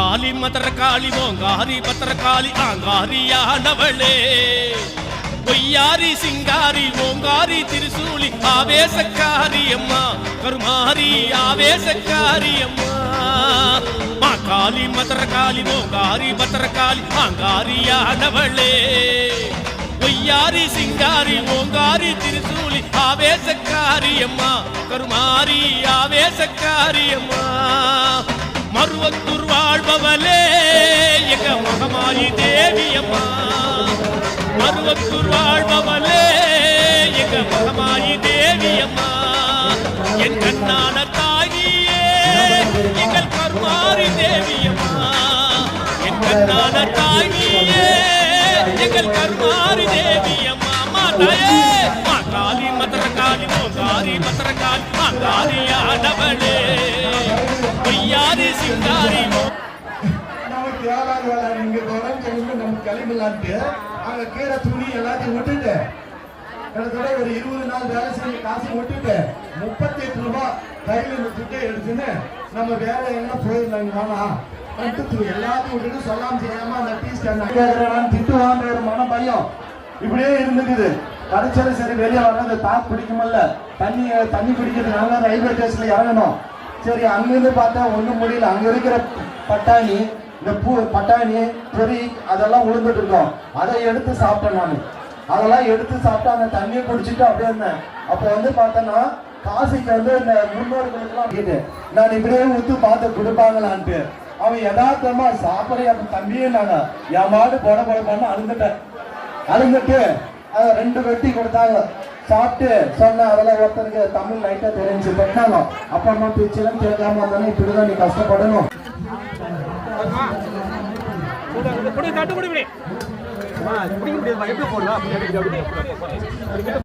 காளி மதரகாளி ஓங்காரி பத்திரகாளி ஆங்காரியானவளே பொய்யாரி சிங்காரி ஓங்காரி திருசூலி ஆவேசக்காரி அம்மா கருமாரி ஆவேசக்காரி அம்மா மா காளி மதரகாளி ஓங்காரி பத்திரகாளி ஆங்காரியானவளே பொய்யாரி சிங்காரி ஓங்காரி திருசூலி ஆவேசக்காரி அம்மா கருமாரி ஆவேசக்காரி அம்மா மருவத்தூர் வாழ்பவளே எங்க மகமாயி தேவி அம்மா மருவத்தூர் வாழ்பவளே எங்க மகமாயி தேவி அம்மா என் கண்ணான தாகியே எங்கள் கருமாரி தேவி அம்மா என் கண்ணான தாகியே எங்கள் கருமாரி தேவி அம்மா மாதாயே மா காளி மதரகாளி ஓங்காரி பத்திரகாளி ஆங்காரியானவளே பொய்யாரி சிங்காரி நமக்கு ஏழாவது வேலை இங்க தொடர்ந்து நம்ம கிளம்பலான்ட்டு அங்க கீழே துணி எல்லாத்தையும் விட்டுட்டு கிட்டத்தட்ட ஒரு 20 நாள் வேலை செய்ய காசு விட்டுட்டு 38 ரூபாய் கையில இந்த துட்டை எடுத்துன்னு நம்ம வேலை எல்லாம் போயிடலாங்க வேணா எல்லாத்தையும் விட்டுட்டு சொல்லாம செய்யாம அந்த டீ ஸ்டாண்ட் திட்டுவான்ற ஒரு மன பயம் இப்படியே இருந்துக்குது. கடைசியில சரி வெளியே வர்றது தாக்கு பிடிக்குமல்ல தண்ணி குடிக்கிறதுனால ரயில்வே ஸ்டேஷன்ல இறங்கணும். சரி அங்கிருந்து பார்த்தா ஒண்ணும் முடியல. அங்க இருக்கிற பட்டாணி இந்த பட்டாணி பொறி அதெல்லாம் உளுந்துட்டு இருக்கோம். அதை எடுத்து சாப்பிட்டேன் நான். அதெல்லாம் எடுத்து சாப்பிட்டு அந்த தண்ணியை குடிச்சிட்டு அப்படியே இருந்தேன். அப்போ வந்து பார்த்தேன்னா காசிக்கு வந்து இந்த முன்னோர்களுக்கெல்லாம் கேட்டு நான் இப்படியே ஊத்து பார்த்து கொடுப்பாங்களான்ட்டு அவன் யதார்த்தமா சாப்பிட தம்பியே நாங்க என் மாடு போட பண்ண அழுந்துட்டு அதை 2 வெட்டி கொடுத்தாங்க. சாப்பிட்டு சொன்ன அதெல்லாம் ஒருத்தருக்கு தமிழ் லைட்டா தெரிஞ்சு பண்ணாங்க. அப்புறமா பேச்செல்லாம் கேட்காம வந்தாலும் இப்படிதான் நீ கஷ்டப்படணும்.